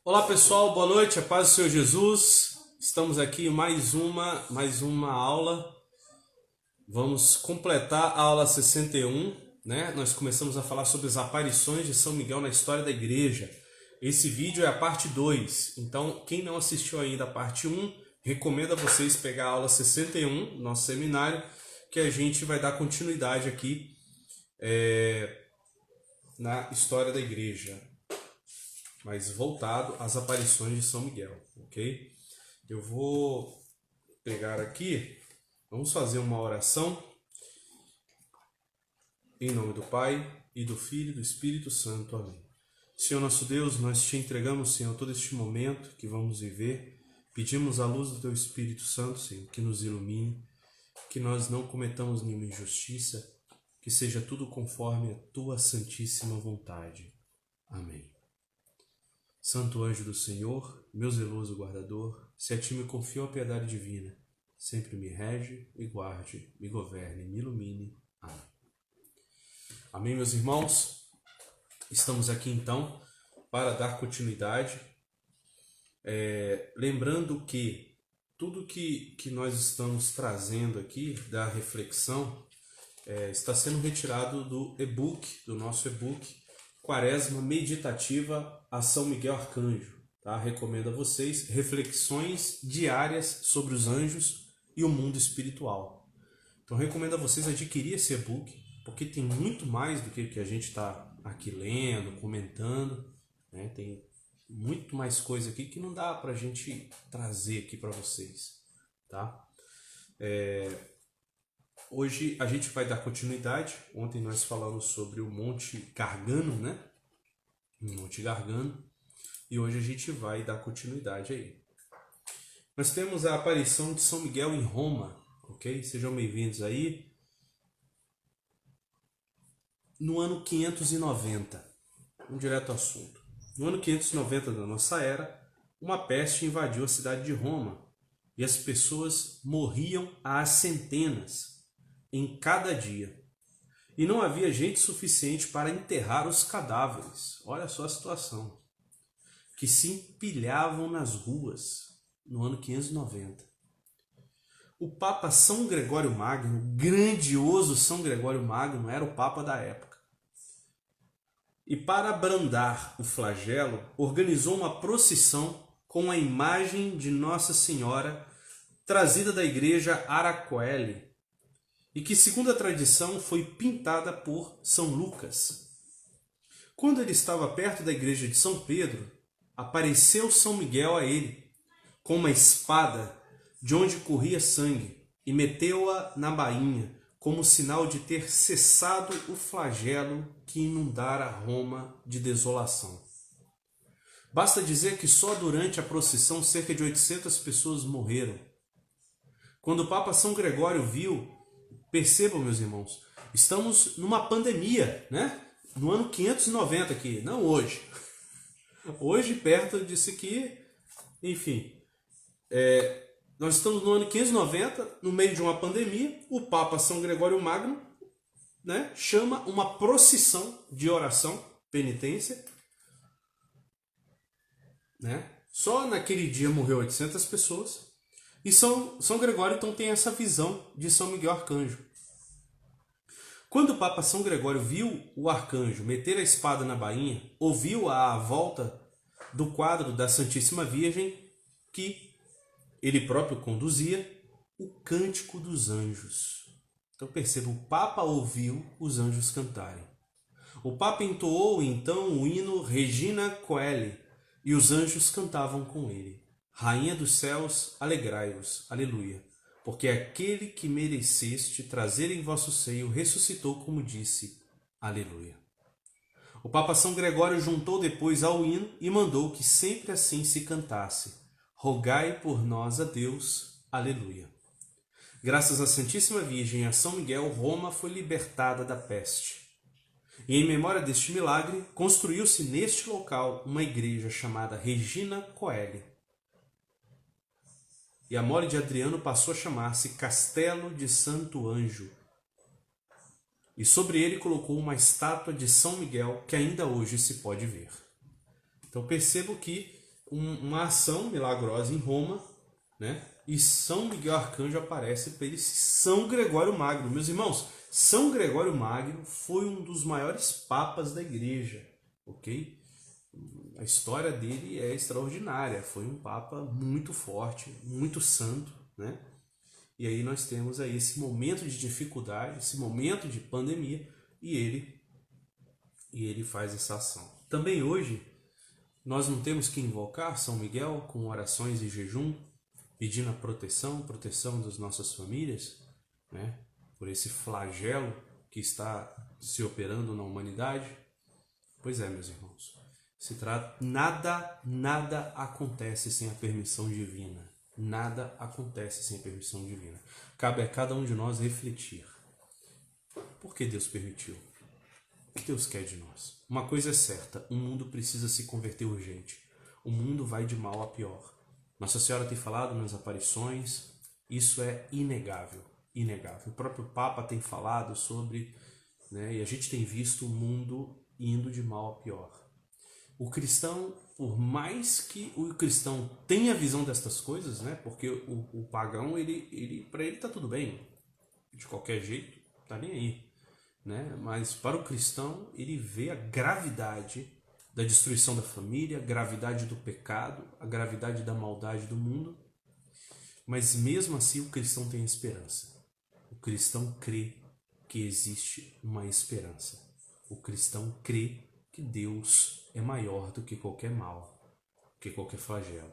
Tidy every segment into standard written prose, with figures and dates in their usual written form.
Olá pessoal, boa noite, a paz do Senhor Jesus. Estamos aqui em mais uma aula. Vamos completar a aula 61, né? Nós começamos a falar sobre as aparições de São Miguel na história da igreja. Esse vídeo é a parte 2. Então, quem não assistiu ainda a parte 1, recomendo a vocês pegar a aula 61, nosso seminário, que a gente vai dar continuidade aqui na história da igreja, mas voltado às aparições de São Miguel, ok? Eu vou pegar aqui, vamos fazer uma oração em nome do Pai e do Filho e do Espírito Santo. Amém. Senhor nosso Deus, nós te entregamos, Senhor, todo este momento que vamos viver. Pedimos a luz do teu Espírito Santo, Senhor, que nos ilumine, que nós não cometamos nenhuma injustiça, que seja tudo conforme a tua santíssima vontade. Amém. Santo anjo do Senhor, meu zeloso guardador, se a ti me confio a piedade divina, sempre me rege, me guarde, me governe, me ilumine. Amém. Amém, meus irmãos? Estamos aqui então para dar continuidade, lembrando que tudo que nós estamos trazendo aqui da reflexão está sendo retirado do e-book, do nosso e-book Quaresma Meditativa a São Miguel Arcanjo. Tá? Recomendo a vocês reflexões diárias sobre os anjos e o mundo espiritual. Então recomendo a vocês adquirir esse e-book, porque tem muito mais do que o que a gente está aqui lendo, comentando, né? Tem muito mais coisa aqui que não dá para a gente trazer aqui para vocês. Tá? Hoje a gente vai dar continuidade. Ontem nós falamos sobre o Monte Gargano, né? O Monte Gargano. E hoje a gente vai dar continuidade aí. Nós temos a aparição de São Miguel em Roma, ok? Sejam bem-vindos aí. No ano 590, vamos direto ao assunto. No ano 590 da nossa era, uma peste invadiu a cidade de Roma e as pessoas morriam às centenas em cada dia. E não havia gente suficiente para enterrar os cadáveres. Olha só a situação. Que se empilhavam nas ruas no ano 590. O Papa São Gregório Magno, o grandioso São Gregório Magno, era o Papa da época. E para abrandar o flagelo, organizou uma procissão com a imagem de Nossa Senhora trazida da igreja Aracoeli, e que, segundo a tradição, foi pintada por São Lucas. Quando ele estava perto da igreja de São Pedro, apareceu São Miguel a ele, com uma espada de onde corria sangue, e meteu-a na bainha, como sinal de ter cessado o flagelo que inundara Roma de desolação. Basta dizer que só durante a procissão cerca de 800 pessoas morreram. Quando o Papa São Gregório viu, percebam, meus irmãos, estamos numa pandemia, né? No ano 590 aqui, não hoje. Hoje, perto disso aqui, enfim, nós estamos no ano 590, no meio de uma pandemia. O Papa São Gregório Magno, né, chama uma procissão de oração, penitência, né? Só naquele dia morreu 800 pessoas. E São Gregório então tem essa visão de São Miguel Arcanjo. Quando o Papa São Gregório viu o arcanjo meter a espada na bainha, ouviu à volta do quadro da Santíssima Virgem, que ele próprio conduzia, o Cântico dos Anjos. Então perceba, o Papa ouviu os anjos cantarem. O Papa entoou então o hino Regina Coeli, e os anjos cantavam com ele. Rainha dos céus, alegrai-vos, aleluia, porque aquele que mereceste trazer em vosso seio ressuscitou, como disse, aleluia. O Papa São Gregório juntou depois ao hino e mandou que sempre assim se cantasse: rogai por nós a Deus, aleluia. Graças à Santíssima Virgem e a São Miguel, Roma foi libertada da peste. E em memória deste milagre, construiu-se neste local uma igreja chamada Regina Coeli. E a mole de Adriano passou a chamar-se Castelo de Santo Anjo. E sobre ele colocou uma estátua de São Miguel que ainda hoje se pode ver. Então percebo que uma ação milagrosa em Roma, né? E São Miguel Arcanjo aparece para ele, São Gregório Magno. Meus irmãos, São Gregório Magno foi um dos maiores papas da igreja, ok? A história dele é extraordinária, foi um papa muito forte, muito santo, né? E aí nós temos aí esse momento de dificuldade, esse momento de pandemia, e ele faz essa ação. Também hoje nós não temos que invocar São Miguel com orações e jejum, pedindo a proteção das nossas famílias, né? Por esse flagelo que está se operando na humanidade. Pois é, meus irmãos, nada acontece sem a permissão divina. Nada acontece sem a permissão divina. Cabe a cada um de nós refletir. Por que Deus permitiu? O que Deus quer de nós? Uma coisa é certa, o mundo precisa se converter urgente. O mundo vai de mal a pior. Nossa Senhora tem falado nas aparições, isso é inegável, inegável. O próprio Papa tem falado sobre, né, e a gente tem visto o mundo indo de mal a pior. O cristão, por mais que o cristão tenha visão destas coisas, né, porque o pagão, para ele tá tudo bem, de qualquer jeito, tá nem aí, né? Mas para o cristão, ele vê a gravidade da destruição da família, a gravidade do pecado, a gravidade da maldade do mundo. Mas mesmo assim o cristão tem esperança. O cristão crê que existe uma esperança. O cristão crê que Deus é maior do que qualquer mal, que qualquer flagelo.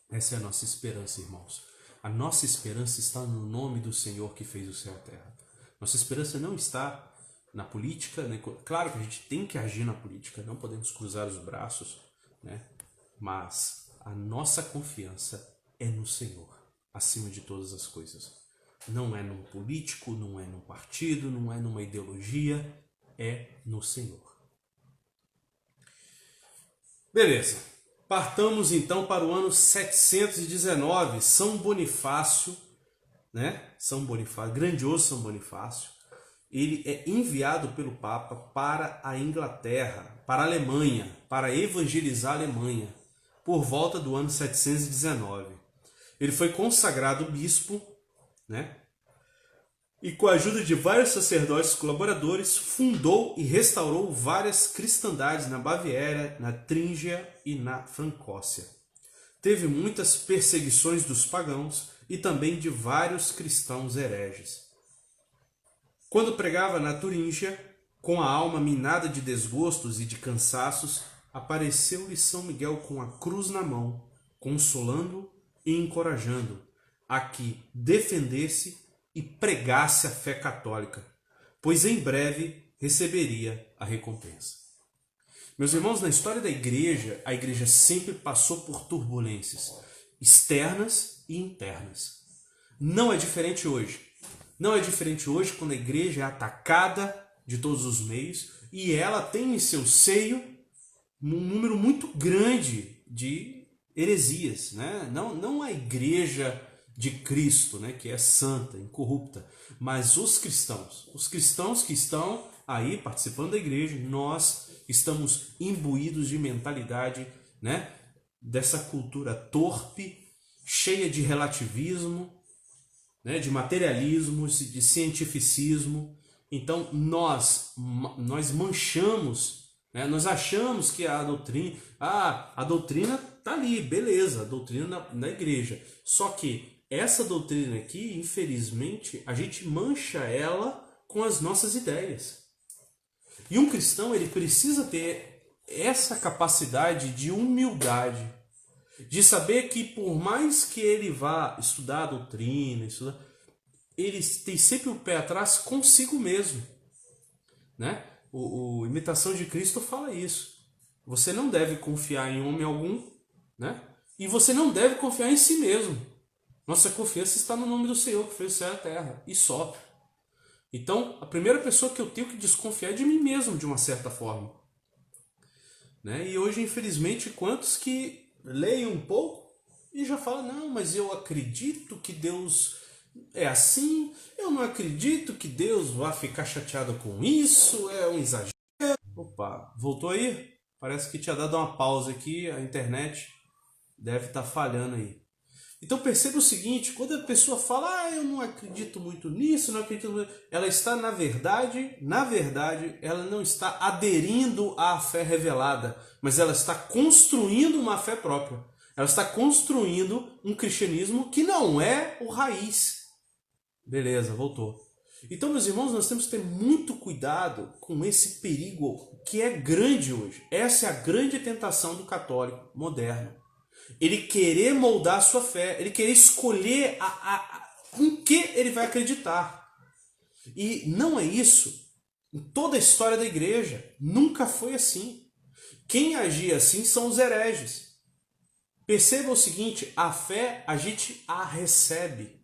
Essa é a nossa esperança, irmãos. A nossa esperança está no nome do Senhor que fez o céu e a terra. Nossa esperança não está na política, né? Claro que a gente tem que agir na política, não podemos cruzar os braços, né? Mas a nossa confiança é no Senhor, acima de todas as coisas. Não é num político, não é num partido, não é numa ideologia, é no Senhor. Beleza, partamos então para o ano 719, São Bonifácio, né? São Bonifácio, grandioso São Bonifácio. Ele é enviado pelo Papa para a Inglaterra, para a Alemanha, para evangelizar a Alemanha, por volta do ano 719. Ele foi consagrado bispo, né? E com a ajuda de vários sacerdotes colaboradores, fundou e restaurou várias cristandades na Baviera, na Tríngia e na Francócia. Teve muitas perseguições dos pagãos e também de vários cristãos hereges. Quando pregava na Turíngia, com a alma minada de desgostos e de cansaços, apareceu-lhe São Miguel com a cruz na mão, consolando e encorajando a que defendesse e pregasse a fé católica, pois em breve receberia a recompensa. Meus irmãos, na história da igreja, a igreja sempre passou por turbulências externas e internas. Não é diferente hoje. Não é diferente hoje quando a igreja é atacada de todos os meios e ela tem em seu seio um número muito grande de heresias, né? Não a igreja de Cristo, né, que é santa, incorrupta, mas os cristãos que estão aí participando da igreja, nós estamos imbuídos de mentalidade, né, dessa cultura torpe, cheia de relativismo, né, de materialismo, de cientificismo. Então nós manchamos, né, nós achamos que a doutrina tá ali, beleza, a doutrina na igreja. Só que essa doutrina aqui, infelizmente, a gente mancha ela com as nossas ideias. E um cristão, ele precisa ter essa capacidade de humildade, de saber que por mais que ele vá estudar a doutrina, ele tem sempre o pé atrás consigo mesmo, né? O Imitação de Cristo fala isso. Você não deve confiar em homem algum, né? E você não deve confiar em si mesmo. Nossa confiança está no nome do Senhor que fez o céu e a terra, e só. Então, a primeira pessoa que eu tenho que desconfiar é de mim mesmo, de uma certa forma. Né? E hoje, infelizmente, quantos que leem um pouco e já falam, não, mas eu acredito que Deus é assim, eu não acredito que Deus vá ficar chateado com isso, é um exagero. Opa, voltou aí? Parece que tinha dado uma pausa aqui, a internet deve estar falhando aí. Então perceba o seguinte, quando a pessoa fala, eu não acredito muito nisso, não acredito muito... ela está, na verdade, ela não está aderindo à fé revelada, mas ela está construindo uma fé própria. Ela está construindo um cristianismo que não é o raiz. Beleza, voltou. Então, meus irmãos, nós temos que ter muito cuidado com esse perigo que é grande hoje. Essa é a grande tentação do católico moderno. Ele querer moldar a sua fé, ele querer escolher em que ele vai acreditar. E não é isso. Em toda a história da igreja, nunca foi assim. Quem agia assim são os hereges. Perceba o seguinte, a fé a gente a recebe.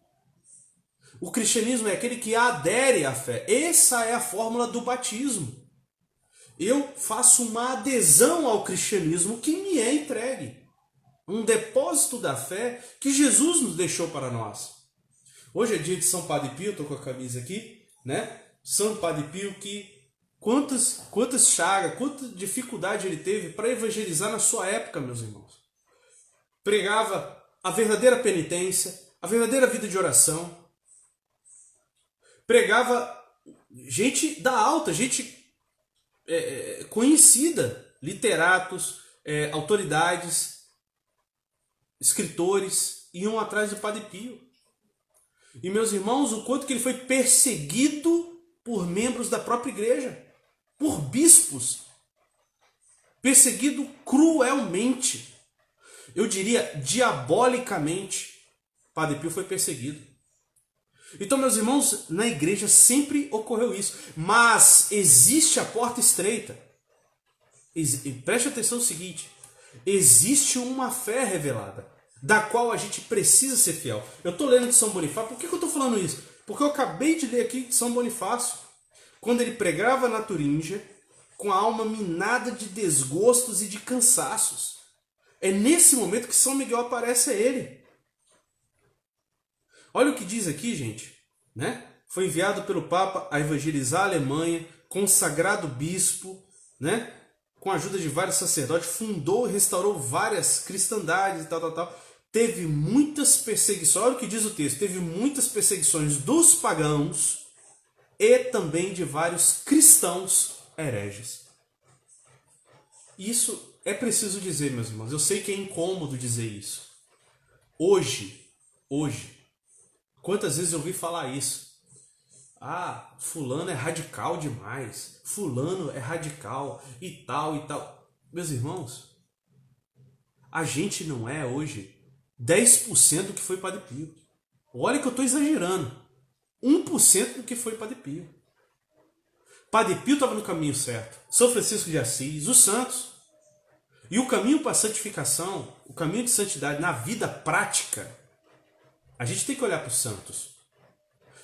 O cristianismo é aquele que adere à fé. Essa é a fórmula do batismo. Eu faço uma adesão ao cristianismo que me é entregue. Um depósito da fé que Jesus nos deixou para nós. Hoje é dia de São Padre Pio, estou com a camisa aqui, né? São Padre Pio que quantas chagas, quanta dificuldade ele teve para evangelizar na sua época, meus irmãos. Pregava a verdadeira penitência, a verdadeira vida de oração. Pregava gente da alta, gente conhecida, literatos, autoridades, escritores, iam atrás do Padre Pio. E meus irmãos, o quanto que ele foi perseguido por membros da própria igreja, por bispos, perseguido cruelmente, eu diria diabolicamente. Padre Pio foi perseguido. Então, meus irmãos, na igreja sempre ocorreu isso, mas existe a porta estreita. E preste atenção no seguinte, existe uma fé revelada, da qual a gente precisa ser fiel. Eu estou lendo de São Bonifácio, por que eu estou falando isso? Porque eu acabei de ler aqui de São Bonifácio, quando ele pregava na Turíngia, com a alma minada de desgostos e de cansaços. É nesse momento que São Miguel aparece a ele. Olha o que diz aqui, gente, né? Foi enviado pelo Papa a evangelizar a Alemanha, consagrado bispo, né? Com a ajuda de vários sacerdotes, fundou e restaurou várias cristandades e tal. Teve muitas perseguições, olha o que diz o texto, teve muitas perseguições dos pagãos e também de vários cristãos hereges. Isso é preciso dizer, meus irmãos, eu sei que é incômodo dizer isso. Hoje, quantas vezes eu ouvi falar isso? Ah, fulano é radical demais, fulano é radical e tal e tal. Meus irmãos, a gente não é hoje 10% do que foi Padre Pio. Olha que eu estou exagerando. 1% do que foi Padre Pio. Padre Pio estava no caminho certo. São Francisco de Assis, os santos. E o caminho para a santificação, o caminho de santidade na vida prática, a gente tem que olhar para os santos.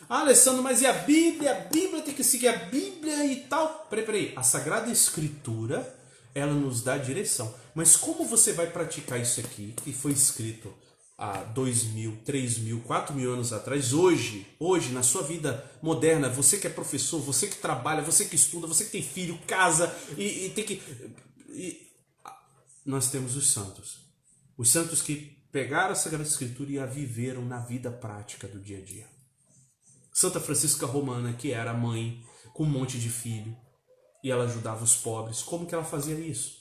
Ah, Alessandro, mas e a Bíblia? A Bíblia tem que seguir a Bíblia e tal. Peraí. A Sagrada Escritura, ela nos dá direção. Mas como você vai praticar isso aqui, que foi escrito há 2.000, 3.000, 4.000 anos atrás, hoje, na sua vida moderna, você que é professor, você que trabalha, você que estuda, você que tem filho, casa, e tem que... Nós temos os santos. Os santos que pegaram a Sagrada Escritura e a viveram na vida prática do dia a dia. Santa Francisca Romana, que era mãe com um monte de filho, e ela ajudava os pobres. Como que ela fazia isso?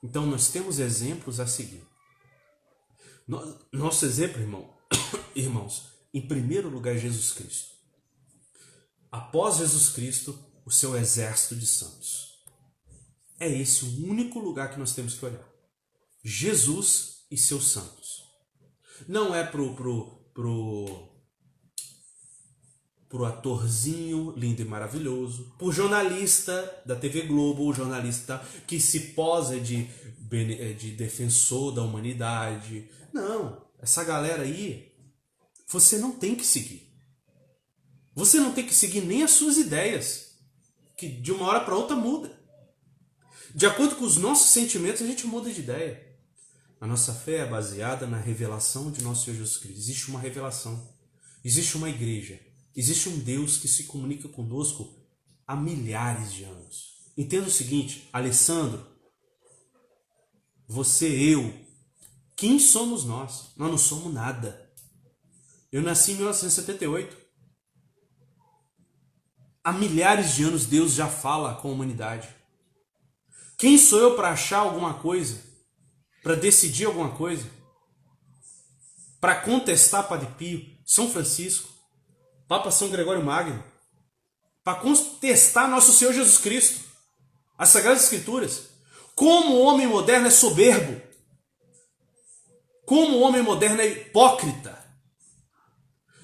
Então nós temos exemplos a seguir. Nosso exemplo, irmãos, em primeiro lugar, Jesus Cristo. Após Jesus Cristo, o seu exército de santos. É esse o único lugar que nós temos que olhar. Jesus e seus santos. Não é pro atorzinho lindo e maravilhoso, pro jornalista da TV Globo, o jornalista que se posa de defensor da humanidade. Não, essa galera aí, você não tem que seguir. Você não tem que seguir nem as suas ideias, que de uma hora para outra muda. De acordo com os nossos sentimentos, a gente muda de ideia. A nossa fé é baseada na revelação de nosso Senhor Jesus Cristo. Existe uma revelação, existe uma igreja. Existe um Deus que se comunica conosco há milhares de anos. Entenda o seguinte, Alessandro, Você, eu. Quem somos nós? Nós não somos nada. Eu nasci em 1978. Há milhares de anos Deus já fala com a humanidade. Quem sou eu para achar alguma coisa? Para decidir alguma coisa? Para contestar Padre Pio, São Francisco, Papa São Gregório Magno? Para contestar nosso Senhor Jesus Cristo? As Sagradas Escrituras? Como o homem moderno é soberbo? Como o homem moderno é hipócrita?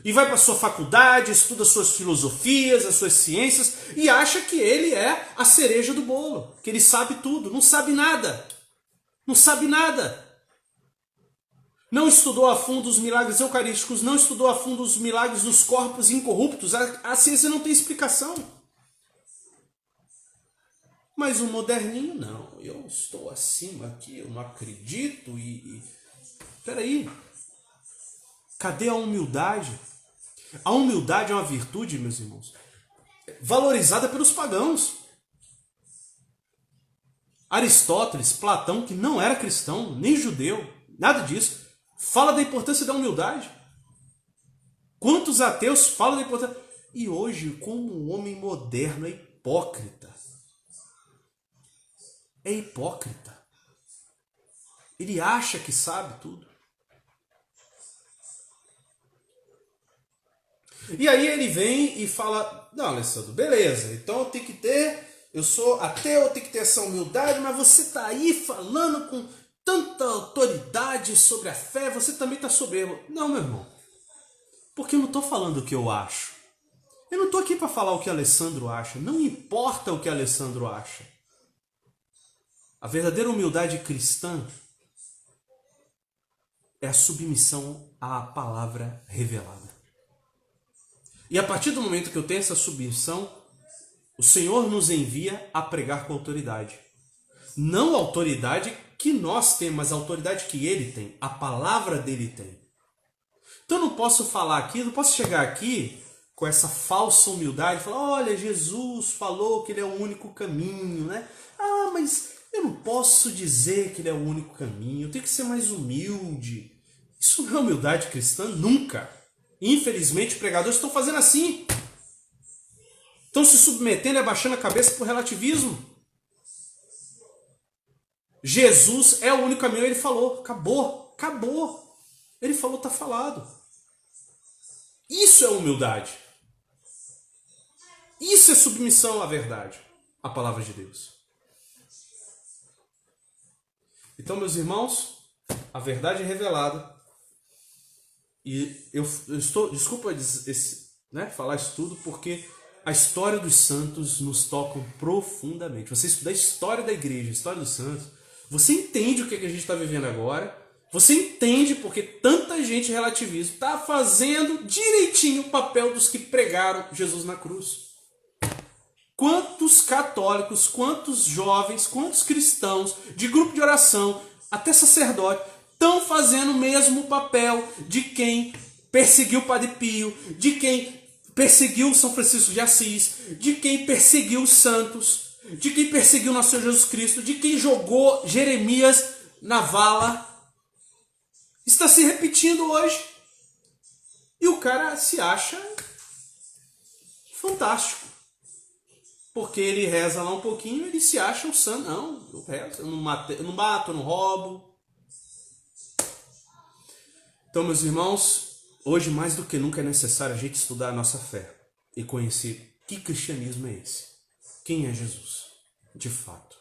E vai para sua faculdade, estuda suas filosofias, as suas ciências e acha que ele é a cereja do bolo, que ele sabe tudo, não sabe nada. Não sabe nada. Não estudou a fundo os milagres eucarísticos, não estudou a fundo os milagres dos corpos incorruptos. A ciência não tem explicação. Mas o moderninho, não. Eu estou acima aqui, eu não acredito Peraí. Cadê a humildade? A humildade é uma virtude, meus irmãos, valorizada pelos pagãos. Aristóteles, Platão, que não era cristão, nem judeu, nada disso, fala da importância da humildade. Quantos ateus falam da importância? E hoje, como o homem moderno é hipócrita. É hipócrita. Ele acha que sabe tudo. E aí ele vem e fala, não, Alessandro, beleza, então eu sou ateu, eu tenho que ter essa humildade, mas você está aí falando com tanta autoridade sobre a fé, você também está soberbo. Não, meu irmão, porque eu não estou falando o que eu acho. Eu não estou aqui para falar o que Alessandro acha, não importa o que Alessandro acha. A verdadeira humildade cristã é a submissão à palavra revelada. E a partir do momento que eu tenho essa submissão, o Senhor nos envia a pregar com autoridade. Não a autoridade que nós temos, mas a autoridade que Ele tem, a palavra dele tem. Então eu não posso falar aqui, não posso chegar aqui com essa falsa humildade e falar, olha, Jesus falou que Ele é o único caminho, né? Ah, mas eu não posso dizer que Ele é o único caminho, eu tenho que ser mais humilde. Isso não é humildade cristã? Nunca. Infelizmente, pregadores estão fazendo assim. Estão se submetendo e abaixando a cabeça por relativismo. Jesus é o único caminho, ele falou. Acabou. Ele falou, está falado. Isso é humildade. Isso é submissão à verdade, à palavra de Deus. Então, meus irmãos, a verdade é revelada. E eu estou, desculpa falar isso tudo, porque a história dos santos nos toca profundamente. Você estudar a história da igreja, a história dos santos, você entende o que a gente está vivendo agora, você entende porque tanta gente relativiza, está fazendo direitinho o papel dos que pregaram Jesus na cruz. Quantos católicos, quantos jovens, quantos cristãos, de grupo de oração, até sacerdote, estão fazendo o mesmo papel de quem perseguiu Padre Pio, de quem perseguiu São Francisco de Assis, de quem perseguiu os santos, de quem perseguiu nosso Senhor Jesus Cristo, de quem jogou Jeremias na vala. Está se repetindo hoje. E o cara se acha fantástico. Porque ele reza lá um pouquinho, ele se acha um santo. Não, eu rezo, eu não mato, eu não roubo. Então, meus irmãos, hoje mais do que nunca é necessário a gente estudar a nossa fé e conhecer que cristianismo é esse. Quem é Jesus, de fato?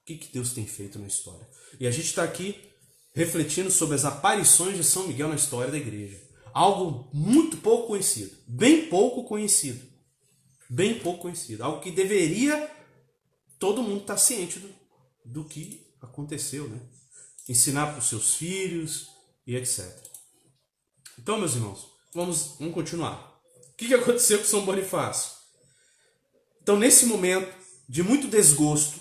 O que Deus tem feito na história? E a gente está aqui refletindo sobre as aparições de São Miguel na história da igreja. Algo muito pouco conhecido, bem pouco conhecido. Bem pouco conhecido. Algo que deveria todo mundo estar ciente do que aconteceu, né? Ensinar para os seus filhos e etc. Então, meus irmãos, vamos continuar. O que aconteceu com São Bonifácio? Então, nesse momento de muito desgosto,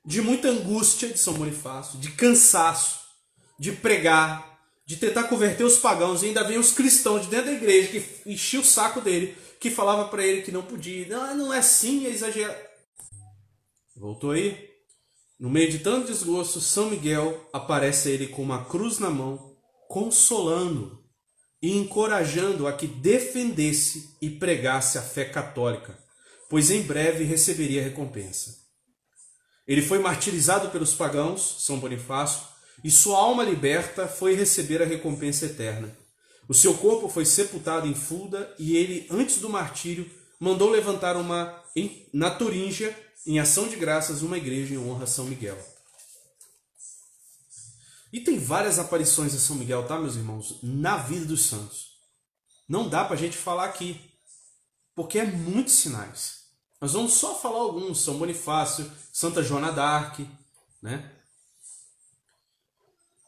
de muita angústia de São Bonifácio, de cansaço, de pregar, de tentar converter os pagãos, e ainda vem os cristãos de dentro da igreja que enchiam o saco dele, que falava para ele que não podia, não é assim, é exagerado. Voltou aí? No meio de tanto desgosto, São Miguel aparece a ele com uma cruz na mão, consolando-o e encorajando a que defendesse e pregasse a fé católica, pois em breve receberia recompensa. Ele foi martirizado pelos pagãos, São Bonifácio, e sua alma liberta foi receber a recompensa eterna. O seu corpo foi sepultado em Fulda e ele, antes do martírio, mandou levantar na Turíngia, em ação de graças, uma igreja em honra a São Miguel. E tem várias aparições de São Miguel, tá, meus irmãos? Na vida dos santos. Não dá pra gente falar aqui, porque é muitos sinais. Nós vamos só falar alguns. São Bonifácio, Santa Joana d'Arc, né?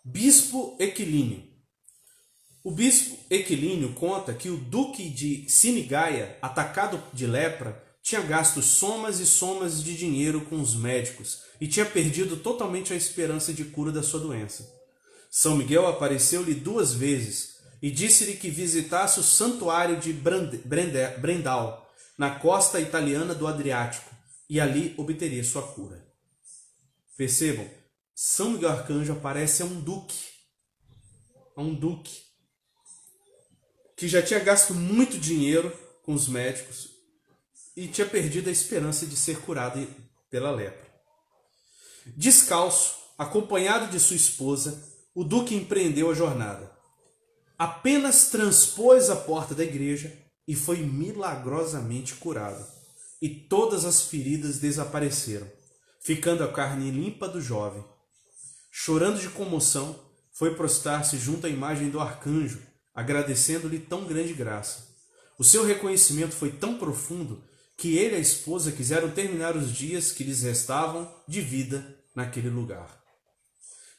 Bispo Equilínio. O bispo Equilínio conta que o duque de Sinigaia, atacado de lepra, tinha gasto somas e somas de dinheiro com os médicos e tinha perdido totalmente a esperança de cura da sua doença. São Miguel apareceu-lhe 2 vezes e disse-lhe que visitasse o santuário de Brendal, na costa italiana do Adriático, e ali obteria sua cura. Percebam, São Miguel Arcanjo aparece a um duque, que já tinha gasto muito dinheiro com os médicos e tinha perdido a esperança de ser curado pela lepra. Descalço, acompanhado de sua esposa, o duque empreendeu a jornada. Apenas transpôs a porta da igreja e foi milagrosamente curado. E todas as feridas desapareceram, ficando a carne limpa do jovem. Chorando de comoção, foi prostrar-se junto à imagem do arcanjo, agradecendo-lhe tão grande graça. O seu reconhecimento foi tão profundo que ele e a esposa quiseram terminar os dias que lhes restavam de vida naquele lugar.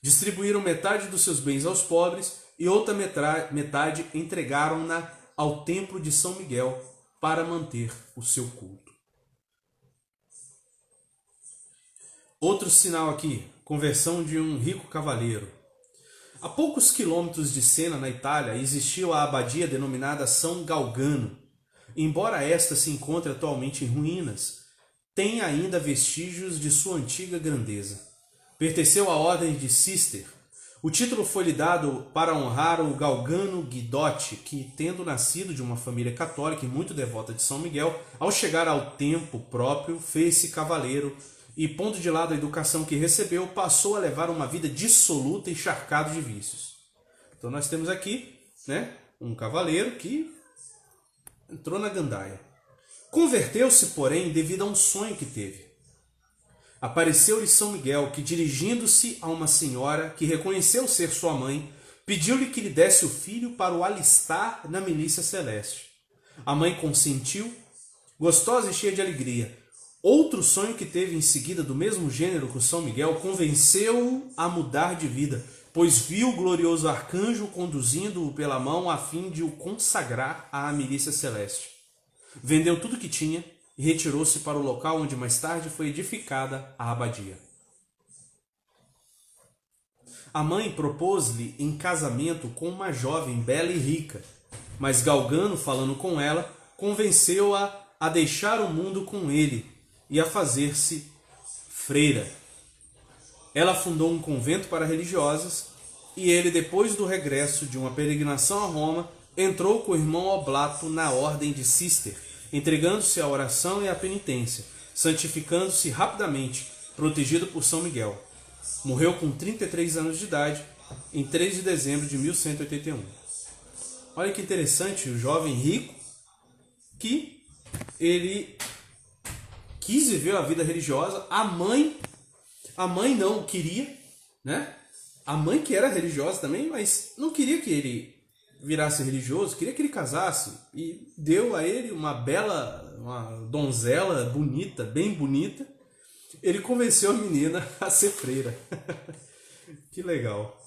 Distribuíram metade dos seus bens aos pobres e outra metade entregaram-na ao templo de São Miguel para manter o seu culto. Outro sinal aqui, conversão de um rico cavaleiro. A poucos quilômetros de Siena, na Itália, existia a abadia denominada São Galgano. Embora esta se encontre atualmente em ruínas, tem ainda vestígios de sua antiga grandeza. Pertenceu à ordem de Cister. O título foi-lhe dado para honrar o Galgano Guidotti, que, tendo nascido de uma família católica e muito devota de São Miguel, ao chegar ao tempo próprio, fez-se cavaleiro e, pondo de lado a educação que recebeu, passou a levar uma vida dissoluta e encharcado de vícios. Então nós temos aqui, né, um cavaleiro que entrou na gandaia. Converteu-se, porém, devido a um sonho que teve. Apareceu-lhe São Miguel, que, dirigindo-se a uma senhora que reconheceu ser sua mãe, pediu-lhe que lhe desse o filho para o alistar na milícia celeste. A mãe consentiu, gostosa e cheia de alegria. Outro sonho que teve em seguida do mesmo gênero que o São Miguel convenceu-o a mudar de vida, pois viu o glorioso arcanjo conduzindo-o pela mão a fim de o consagrar à milícia celeste. Vendeu tudo que tinha e retirou-se para o local onde mais tarde foi edificada a abadia. A mãe propôs-lhe em casamento com uma jovem bela e rica, mas Galgano, falando com ela, convenceu-a a deixar o mundo com ele e a fazer-se freira. Ela fundou um convento para religiosas e ele, depois do regresso de uma peregrinação a Roma, entrou com o irmão Oblato na ordem de Cister, entregando-se à oração e à penitência, santificando-se rapidamente, protegido por São Miguel. Morreu com 33 anos de idade, em 3 de dezembro de 1181. Olha que interessante, o jovem rico que ele quis viver a vida religiosa. A mãe não queria, né? A mãe que era religiosa também, mas não queria que ele virasse religioso, queria que ele casasse e deu a ele uma donzela bonita, bem bonita. Ele convenceu a menina a ser freira. Que legal.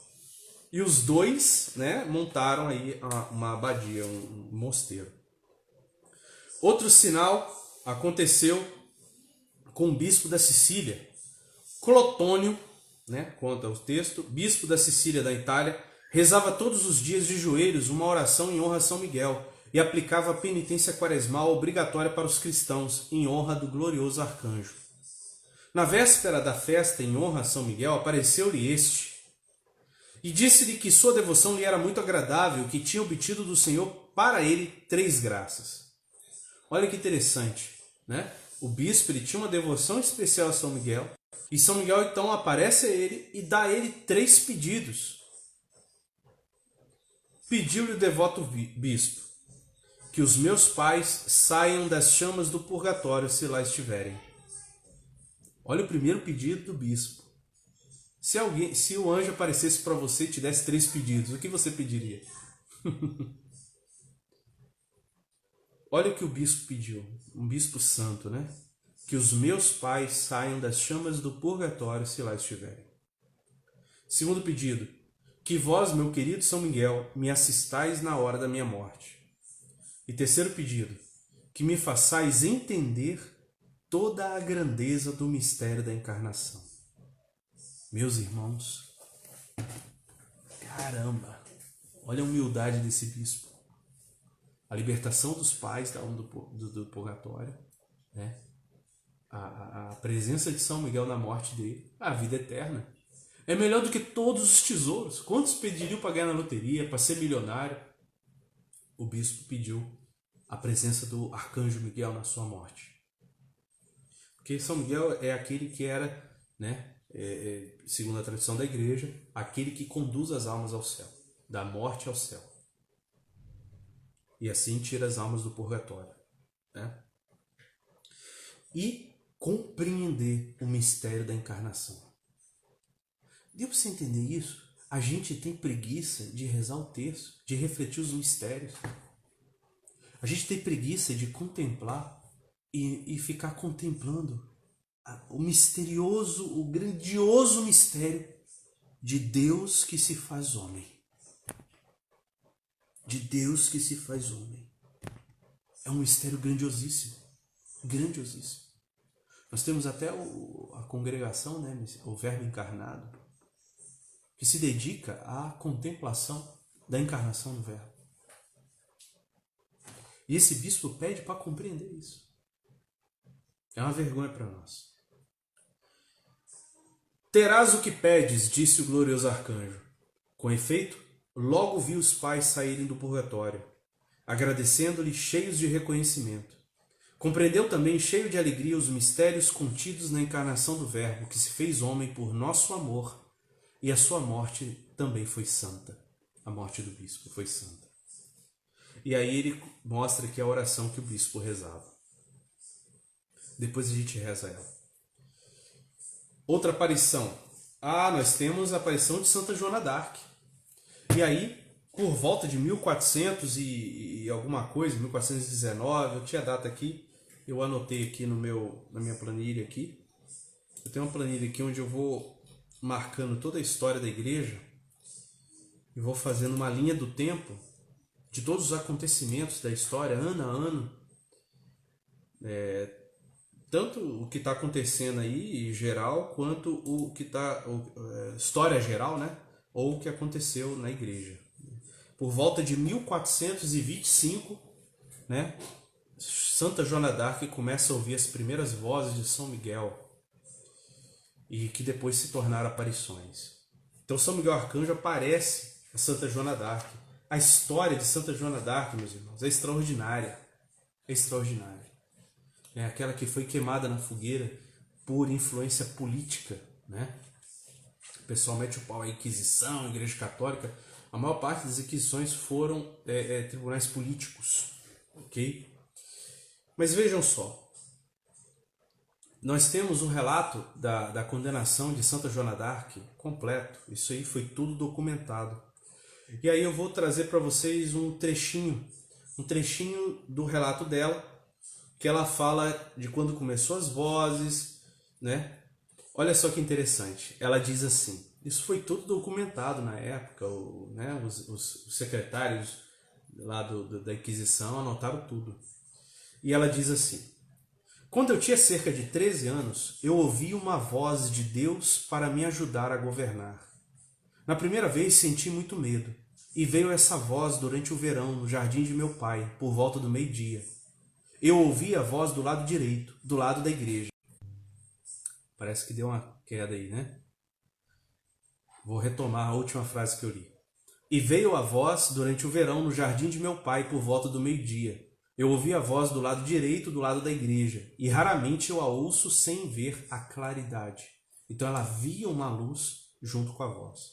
E os dois, né, montaram aí uma abadia, um mosteiro. Outro sinal aconteceu com o bispo da Sicília. Clotônio, né, conta o texto, bispo da Sicília da Itália, rezava todos os dias de joelhos uma oração em honra a São Miguel e aplicava a penitência quaresmal obrigatória para os cristãos em honra do glorioso arcanjo. Na véspera da festa em honra a São Miguel, apareceu-lhe este e disse-lhe que sua devoção lhe era muito agradável, que tinha obtido do Senhor para ele 3 graças. Olha que interessante, né? O bispo ele tinha uma devoção especial a São Miguel, e São Miguel então aparece a ele e dá a ele 3 pedidos. Pediu-lhe o devoto bispo que os meus pais saiam das chamas do purgatório se lá estiverem. Olha o primeiro pedido do bispo. Se o anjo aparecesse para você e te desse 3 pedidos, o que você pediria? Olha o que o bispo pediu, um bispo santo, né? Que os meus pais saiam das chamas do purgatório se lá estiverem. Segundo pedido, que vós, meu querido São Miguel, me assistais na hora da minha morte. E terceiro pedido, que me façais entender toda a grandeza do mistério da encarnação. Meus irmãos, caramba, olha a humildade desse bispo. A libertação dos pais da onda do purgatório, né? A presença de São Miguel na morte dele, a vida eterna. É melhor do que todos os tesouros. Quantos pediriam para ganhar na loteria, para ser milionário? O bispo pediu a presença do arcanjo Miguel na sua morte. Porque São Miguel é aquele que era, né, segundo a tradição da igreja, aquele que conduz as almas ao céu, da morte ao céu. E assim tira as almas do purgatório, né? E compreender o mistério da encarnação. Deu para você entender isso? A gente tem preguiça de rezar o terço, de refletir os mistérios. A gente tem preguiça de contemplar e ficar contemplando o misterioso, o grandioso mistério de Deus que se faz homem. De Deus que se faz homem. É um mistério grandiosíssimo. Grandiosíssimo. Nós temos até a congregação, né, o Verbo encarnado, que se dedica à contemplação da encarnação do Verbo. E esse bispo pede para compreender isso. É uma vergonha para nós. Terás o que pedes, disse o glorioso arcanjo. Com efeito, logo vi os pais saírem do purgatório, agradecendo-lhe cheios de reconhecimento. Compreendeu também, cheio de alegria, os mistérios contidos na encarnação do Verbo, que se fez homem por nosso amor, e a sua morte também foi santa. A morte do bispo foi santa. E aí ele mostra aqui a oração que o bispo rezava. Depois a gente reza ela. Outra aparição. Nós temos a aparição de Santa Joana d'Arc. E aí, por volta de 1400 e alguma coisa, 1419, eu tinha a data aqui, eu anotei aqui na minha planilha aqui. Eu tenho uma planilha aqui onde eu vou marcando toda a história da igreja e vou fazendo uma linha do tempo de todos os acontecimentos da história, ano a ano. Tanto o que está acontecendo aí, geral, quanto o que está... história geral, né? Ou o que aconteceu na igreja. Por volta de 1425, né? Santa Joana d'Arc começa a ouvir as primeiras vozes de São Miguel, e que depois se tornaram aparições. Então São Miguel Arcanjo aparece a Santa Joana d'Arc. A história de Santa Joana d'Arc, meus irmãos, é extraordinária. É extraordinária. É aquela que foi queimada na fogueira por influência política, né? O pessoal mete o pau à Inquisição, à Igreja Católica. A maior parte das inquisições foram tribunais políticos, ok? Mas vejam só, nós temos um relato da condenação de Santa Joana d'Arc completo. Isso aí foi tudo documentado. E aí eu vou trazer para vocês um trechinho do relato dela, que ela fala de quando começou as vozes, né? Olha só que interessante. Ela diz assim, isso foi tudo documentado na época, né? Os secretários lá da Inquisição anotaram tudo. E ela diz assim: quando eu tinha cerca de 13 anos, eu ouvi uma voz de Deus para me ajudar a governar. Na primeira vez senti muito medo, e veio essa voz durante o verão no jardim de meu pai, por volta do meio-dia. Eu ouvi a voz do lado direito, do lado da igreja. Parece que deu uma queda aí, né? Vou retomar a última frase que eu li. E veio a voz durante o verão no jardim de meu pai por volta do meio-dia. Eu ouvi a voz do lado direito do lado da igreja, e raramente eu a ouço sem ver a claridade. Então ela via uma luz junto com a voz.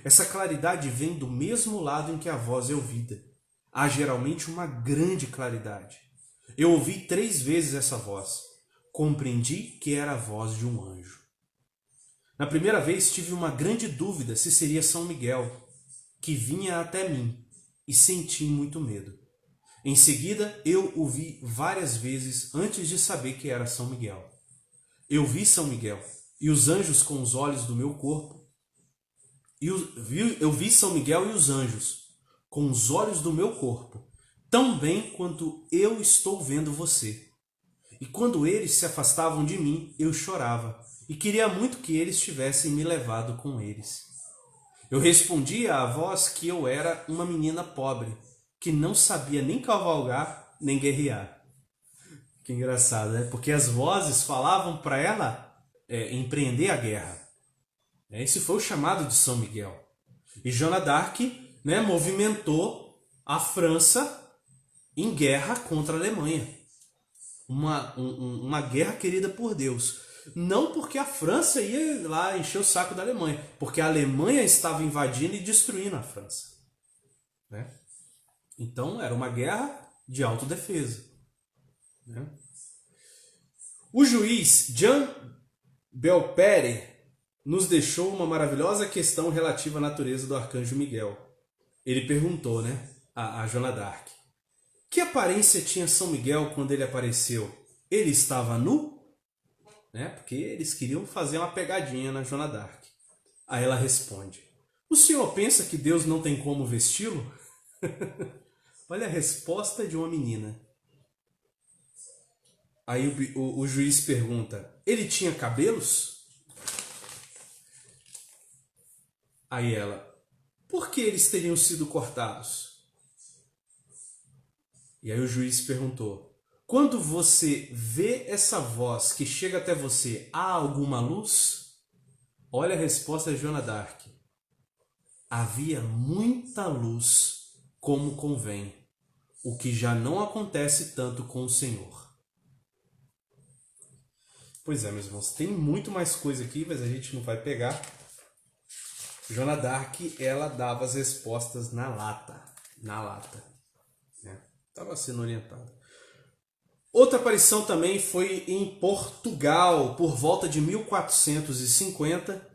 Essa claridade vem do mesmo lado em que a voz é ouvida. Há geralmente uma grande claridade. Eu ouvi 3 vezes essa voz. Compreendi que era a voz de um anjo. Na primeira vez tive uma grande dúvida se seria São Miguel, que vinha até mim, e senti muito medo. Em seguida, eu o vi várias vezes antes de saber que era São Miguel. Eu vi São Miguel e os anjos com os olhos do meu corpo. Eu vi São Miguel e os anjos com os olhos do meu corpo, tão bem quanto eu estou vendo você. E quando eles se afastavam de mim, eu chorava e queria muito que eles tivessem me levado com eles. Eu respondia à voz que eu era uma menina pobre, que não sabia nem cavalgar, nem guerrear. Que engraçado, né? Porque as vozes falavam para ela empreender a guerra. Esse foi o chamado de São Miguel. E Joana d'Arc, né, movimentou a França em guerra contra a Alemanha. Uma guerra querida por Deus. Não porque a França ia lá encher o saco da Alemanha, porque a Alemanha estava invadindo e destruindo a França. Né? Então era uma guerra de autodefesa. Né? O juiz Jean Belpere nos deixou uma maravilhosa questão relativa à natureza do arcanjo Miguel. Ele perguntou, né, a Joana d'Arc: que aparência tinha São Miguel quando ele apareceu? Ele estava nu? Né? Porque eles queriam fazer uma pegadinha na Joana d'Arc. Aí ela responde: o senhor pensa que Deus não tem como vesti-lo? Olha a resposta de uma menina. Aí o juiz pergunta: ele tinha cabelos? Aí ela: por que eles teriam sido cortados? E aí o juiz perguntou: quando você vê essa voz que chega até você, há alguma luz? Olha a resposta de Joana d'Arc: havia muita luz, como convém, o que já não acontece tanto com o Senhor. Pois é, meus irmãos, tem muito mais coisa aqui, mas a gente não vai pegar. Joana d'Arc, ela dava as respostas na lata. Na lata. Né? Estava sendo orientada. Outra aparição também foi em Portugal, por volta de 1450.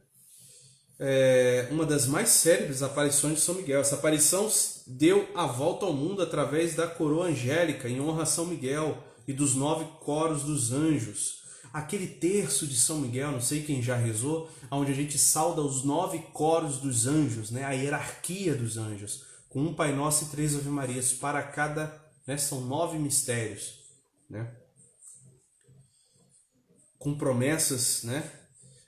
Uma das mais célebres aparições de São Miguel. Essa aparição deu a volta ao mundo através da coroa angélica, em honra a São Miguel e dos 9 coros dos anjos. Aquele terço de São Miguel, não sei quem já rezou, onde a gente sauda os 9 coros dos anjos, né? A hierarquia dos anjos, com um Pai Nosso e 3 Ave Marias para cada, né? São 9 mistérios, né? Com promessas, né?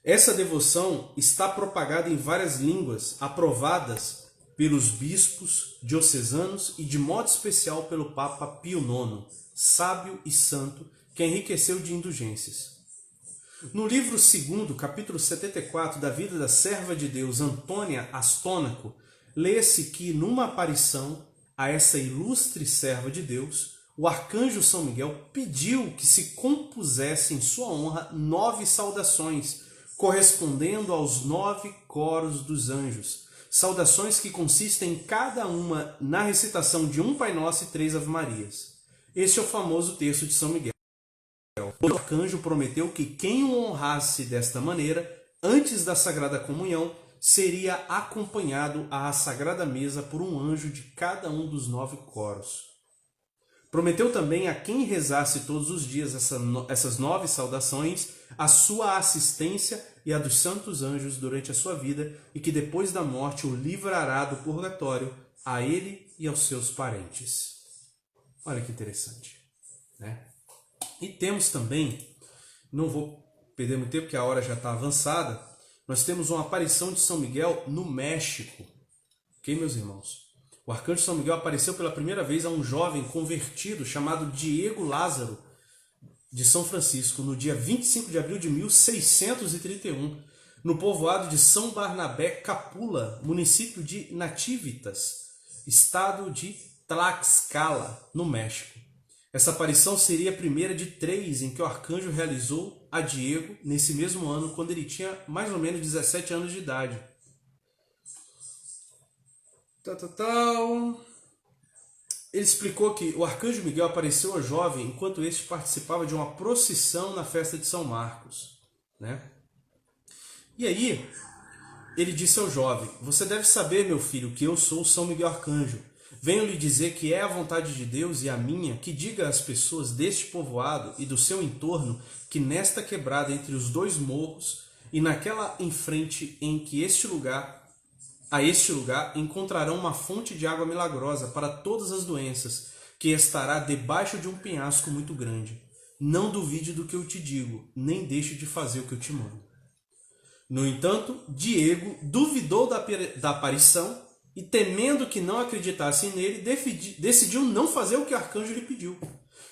Essa devoção está propagada em várias línguas, aprovadas pelos bispos diocesanos e de modo especial pelo Papa Pio IX, sábio e santo, que enriqueceu de indulgências. No livro 2º, capítulo 74, da vida da serva de Deus Antônia Astônaco, lê-se que, numa aparição a essa ilustre serva de Deus, o arcanjo São Miguel pediu que se compusesse em sua honra 9 saudações, correspondendo aos 9 coros dos anjos. Saudações que consistem cada uma na recitação de um Pai Nosso e 3 Ave Marias. Este é o famoso texto de São Miguel. O arcanjo prometeu que quem o honrasse desta maneira, antes da Sagrada Comunhão, seria acompanhado à Sagrada Mesa por um anjo de cada um dos 9 coros. Prometeu também a quem rezasse todos os dias essas 9 saudações, a sua assistência e a dos santos anjos durante a sua vida, e que depois da morte o livrará do purgatório, a ele e aos seus parentes. Olha que interessante, né? E temos também, não vou perder muito tempo porque a hora já está avançada, nós temos uma aparição de São Miguel no México. Ok, meus irmãos? O arcanjo São Miguel apareceu pela primeira vez a um jovem convertido chamado Diego Lázaro, de São Francisco, no dia 25 de abril de 1631, no povoado de São Barnabé Capula, município de Nativitas, estado de Tlaxcala, no México. Essa aparição seria a primeira de 3 em que o arcanjo realizou a Diego nesse mesmo ano, quando ele tinha mais ou menos 17 anos de idade. Ele explicou que o arcanjo Miguel apareceu ao jovem enquanto este participava de uma procissão na festa de São Marcos, né? E aí, ele disse ao jovem: você deve saber, meu filho, que eu sou São Miguel Arcanjo. Venho lhe dizer que é a vontade de Deus e a minha que diga às pessoas deste povoado e do seu entorno que nesta quebrada entre os 2 morros e naquela em frente em que a este lugar encontrarão uma fonte de água milagrosa para todas as doenças, que estará debaixo de um penhasco muito grande. Não duvide do que eu te digo, nem deixe de fazer o que eu te mando. No entanto, Diego duvidou da aparição e, temendo que não acreditassem nele, decidiu não fazer o que o arcanjo lhe pediu.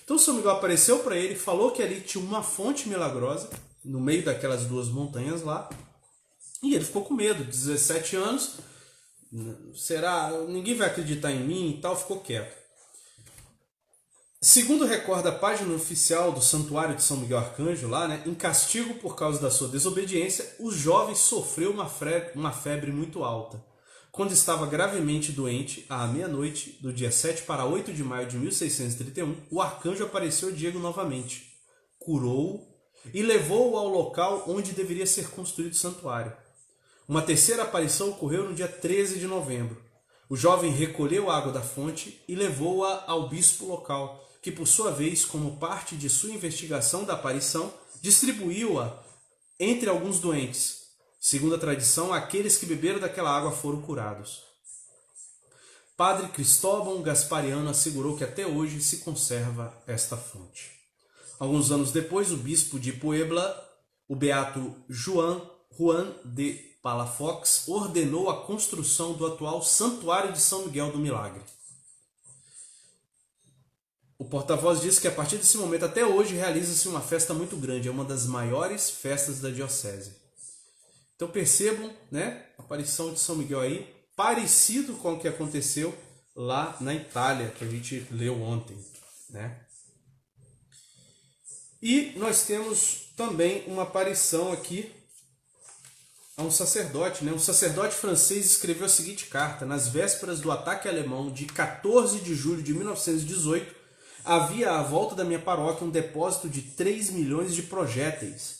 Então São Miguel apareceu para ele, falou que ali tinha uma fonte milagrosa, no meio daquelas 2 montanhas lá, e ele ficou com medo, 17 anos, será? Ninguém vai acreditar em mim e tal, ficou quieto. Segundo recorda a página oficial do Santuário de São Miguel Arcanjo, lá, né, em castigo por causa da sua desobediência, o jovem sofreu uma febre muito alta. Quando estava gravemente doente, à meia-noite, do dia 7 para 8 de maio de 1631, o arcanjo apareceu a Diego novamente, curou-o e levou-o ao local onde deveria ser construído o santuário. Uma terceira aparição ocorreu no dia 13 de novembro. O jovem recolheu a água da fonte e levou-a ao bispo local, que por sua vez, como parte de sua investigação da aparição, distribuiu-a entre alguns doentes. Segundo a tradição, aqueles que beberam daquela água foram curados. Padre Cristóvão Gaspariano assegurou que até hoje se conserva esta fonte. Alguns anos depois, o bispo de Puebla, o beato Juan de Palafox, ordenou a construção do atual Santuário de São Miguel do Milagre. O porta-voz disse que a partir desse momento até hoje realiza-se uma festa muito grande, é uma das maiores festas da diocese. Então percebam, né, a aparição de São Miguel aí, parecido com o que aconteceu lá na Itália, que a gente leu ontem, né? E nós temos também uma aparição aqui a um sacerdote, né? Um sacerdote francês escreveu a seguinte carta: nas vésperas do ataque alemão de 14 de julho de 1918, havia à volta da minha paróquia um depósito de 3 milhões de projéteis.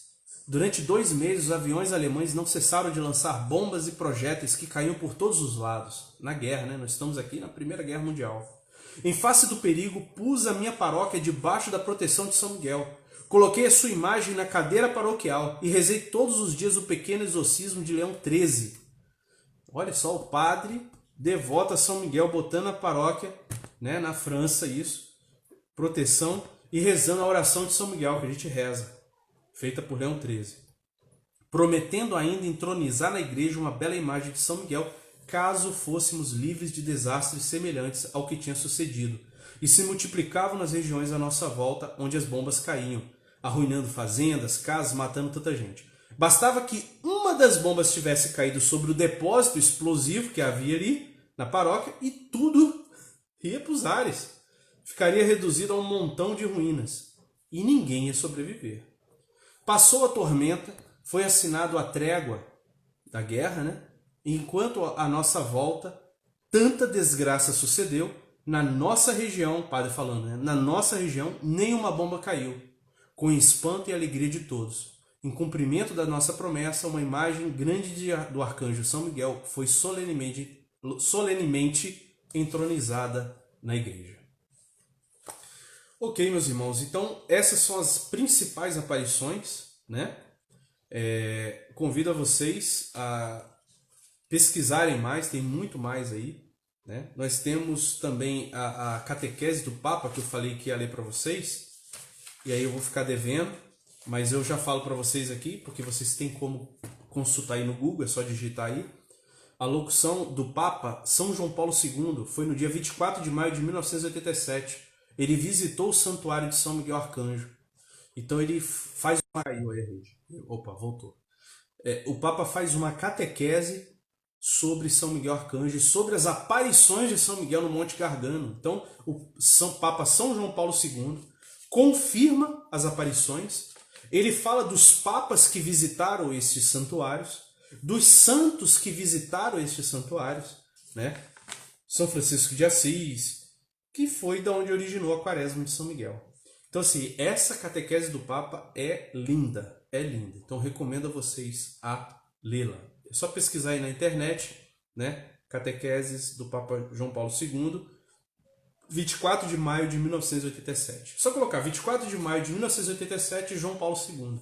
Durante 2 meses, os aviões alemães não cessaram de lançar bombas e projéteis que caíam por todos os lados. Na guerra, né? Nós estamos aqui na Primeira Guerra Mundial. Em face do perigo, pus a minha paróquia debaixo da proteção de São Miguel. Coloquei a sua imagem na cadeira paroquial e rezei todos os dias o pequeno exorcismo de Leão XIII. Olha só, o padre devoto a São Miguel, botando a paróquia, né, na França, isso, proteção, e rezando a oração de São Miguel, que a gente reza, feita por Leão XIII. Prometendo ainda entronizar na igreja uma bela imagem de São Miguel, caso fôssemos livres de desastres semelhantes ao que tinha sucedido, e se multiplicavam nas regiões à nossa volta, onde as bombas caíam, arruinando fazendas, casas, matando tanta gente. Bastava que uma das bombas tivesse caído sobre o depósito explosivo que havia ali na paróquia e tudo ia para os ares. Ficaria reduzido a um montão de ruínas e ninguém ia sobreviver. Passou a tormenta, foi assinado a trégua da guerra, né? E enquanto à nossa volta tanta desgraça sucedeu, na nossa região, padre falando, né? Na nossa região nenhuma bomba caiu, com espanto e alegria de todos. Em cumprimento da nossa promessa, uma imagem grande do arcanjo São Miguel foi solenemente entronizada na igreja. Ok, meus irmãos, então essas são as principais aparições, né? Convido a vocês a pesquisarem mais, tem muito mais aí, né? Nós temos também a catequese do Papa, que eu falei que ia ler para vocês, e aí eu vou ficar devendo, mas eu já falo para vocês aqui, porque vocês têm como consultar aí no Google, é só digitar aí. A locução do Papa São João Paulo II foi no dia 24 de maio de 1987. Ele visitou o Santuário de São Miguel Arcanjo Então ele faz uma... Eu errei. Opa, voltou. O Papa faz uma catequese sobre São Miguel Arcanjo, sobre as aparições de São Miguel no Monte Gargano. Então, Papa São João Paulo II confirma as aparições. Ele fala dos papas que visitaram estes santuários, dos santos que visitaram estes santuários, né? São Francisco de Assis, que foi da onde originou a Quaresma de São Miguel. Então, assim, essa catequese do Papa é linda, é linda. Então, recomendo a vocês a lê-la. É só pesquisar aí na internet, né? Catequeses do Papa João Paulo II, 24 de maio de 1987. Só colocar 24 de maio de 1987, João Paulo II,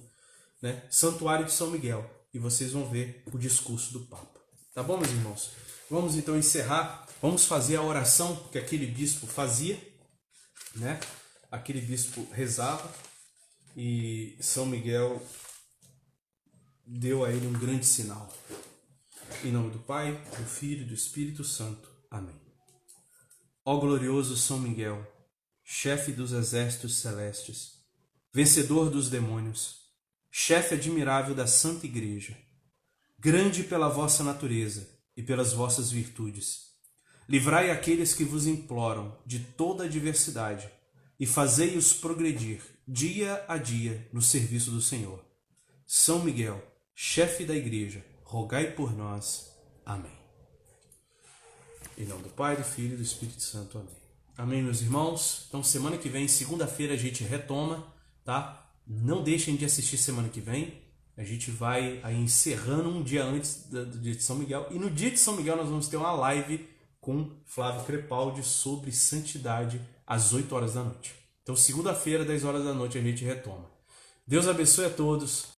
né? Santuário de São Miguel. E vocês vão ver o discurso do Papa. Tá bom, meus irmãos? Vamos então encerrar. Vamos fazer a oração que aquele bispo fazia, né? Aquele bispo rezava e São Miguel deu a ele um grande sinal. Em nome do Pai, do Filho e do Espírito Santo. Amém. Ó glorioso São Miguel, chefe dos exércitos celestes, vencedor dos demônios, chefe admirável da Santa Igreja, grande pela vossa natureza e pelas vossas virtudes, livrai aqueles que vos imploram de toda a adversidade e fazei-os progredir dia a dia no serviço do Senhor. São Miguel, chefe da Igreja, rogai por nós. Amém. Em nome do Pai, do Filho e do Espírito Santo. Amém. Amém, meus irmãos. Então, semana que vem, segunda-feira, a gente retoma, tá? Não deixem de assistir semana que vem. A gente vai aí encerrando um dia antes do dia de São Miguel. E no dia de São Miguel nós vamos ter uma live com Flávio Crepaldi sobre santidade às 8 horas da noite. Então, segunda-feira, 10 horas da noite, a gente retoma. Deus abençoe a todos.